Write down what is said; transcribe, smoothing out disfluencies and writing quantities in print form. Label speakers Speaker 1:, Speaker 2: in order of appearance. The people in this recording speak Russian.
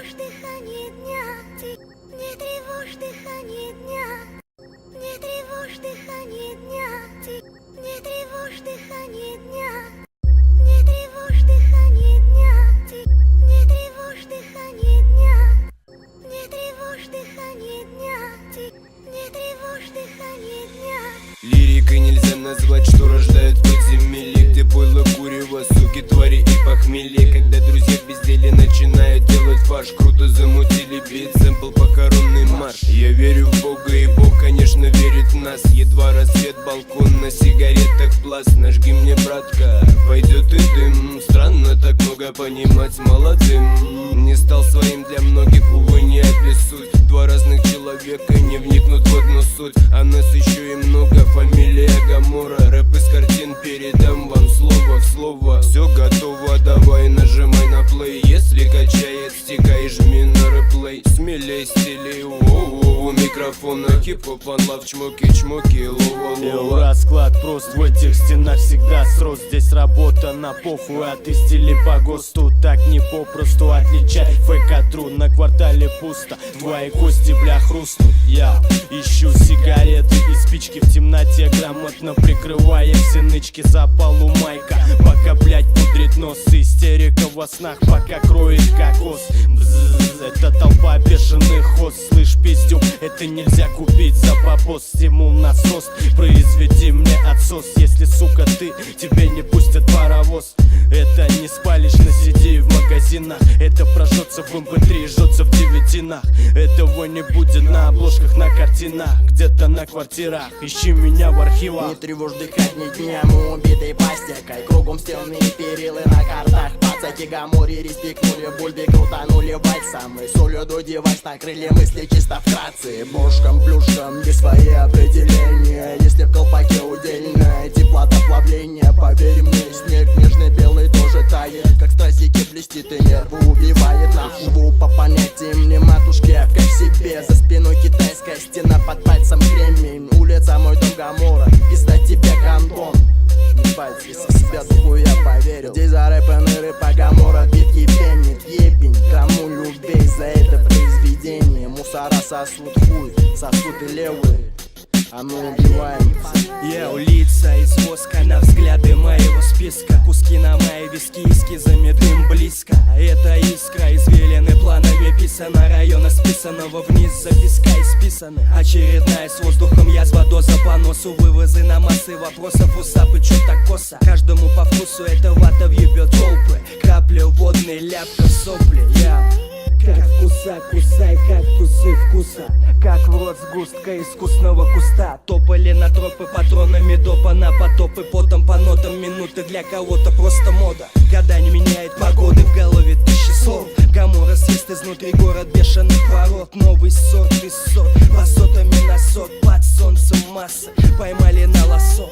Speaker 1: тревожь дыхание дня, не тревожь дыхание дня, не тревожь дыхание дня, не тревожь дыхание дня, не тревожь дыхание дня, не тревожь дыхание дня, не тревожь дыхание дня, не тревожь дыхание дня.
Speaker 2: Лирикой нельзя назвать, что рождает подземелье, где пойло, курево, суки, твари и похмелье. Когда друзья в безделе начинают делать фарш, круто замутили бит, сэмпл похоронный марш. Я верю в Бога, и Бог, конечно, верит в нас. Едва рассвет, балкон, на сигаретах пласт. Нажги мне, братка, пойдет и дым. Странно так много понимать молодым. Не стал своим для многих, увы, не описуть. Два разных человека не вникнут в одну суть. А нас еще и много, фамилия Гамора. Рэп из картин, передам вам слово в слово. Все готово, давай нажимай на плей. Если качает, стикай, жми на реплей. Смелей, стилей, у микрофона хип-хоп, анлав, чмоки-чмоки, лова-лова.
Speaker 3: Расклад прост, в этих стенах всегда срос. Здесь работа на похуй, а ты стили по ГОСТу. Так не попросту отличай фейк от тру. На квартале пусто, твои кости, бля, хрустнут. Я ищу сигареты и спички в темноте, грамотно прикрывая все нычки. Запалу майка, пока, блять, пудрит нос. Истерика во снах, пока кроет кокос. Бззз, это толпа бешеных хоз. Слышь, пиздюк, это нельзя купить за бабос. Стимул насос, произведи мне отсос. Если, сука, ты, тебе не пустят паровоз. Это не спалишь на CD в магазинах. Это прожжется в MP3, жжется в девятинах. Этого не будет на обложках, на картинах, где-то на квартирах. Ищи меня в архивах.
Speaker 4: Не тревожь дыхание дня, мы убитой пластикой. Кругом стены и перилы на картах. Пацаки Гамори респектнули, бульби крутанули вальсом. И солью до девайс накрыли мысли чисто вкратце. Бошком, плюшком, есть свои определения. Если в колпаке удельное теплота плавления, поверь мне, снег нежный белый тоже тает. Как стразики блестит и нервы убивает. Нахожу по понятиям не матушки, а как себе. За спиной китайская стена, под пальцем кремень. Улица мой дом Гамора, пизда тебе гандон. Ебать, если в себя духу я поверил. Здесь зарэпаны рэпа Гамора, битки пенит. Ебень, кому любей за это произведение. Мусора сосут хуй, сосут и левые, а мы убиваем.
Speaker 3: Я улица из воска на взгляды моего списка. Куски на мои виски, эскизами дым близко. Это искра, извилины планами писано. Района списанного вниз за песка исписаны. Очередная с воздухом язва, доза по носу. Вывозы на массы вопросов, усапы, чё так косо. Каждому по вкусу эта вата въебет толпы. Капли водной, ляпка сопли. Я как вкуса, кусай кактусы вкуса. Как в рот сгустка искусного куста. Топали на тропы патронами допа на потопы. Потом по нотам минуты для кого-то просто мода. Года не меняет погоды, в голове тысячи слов. Гамора съест изнутри город бешеных ворот. Новый сорт и сот, высотами на сот. Под солнцем масса, поймали на лосо.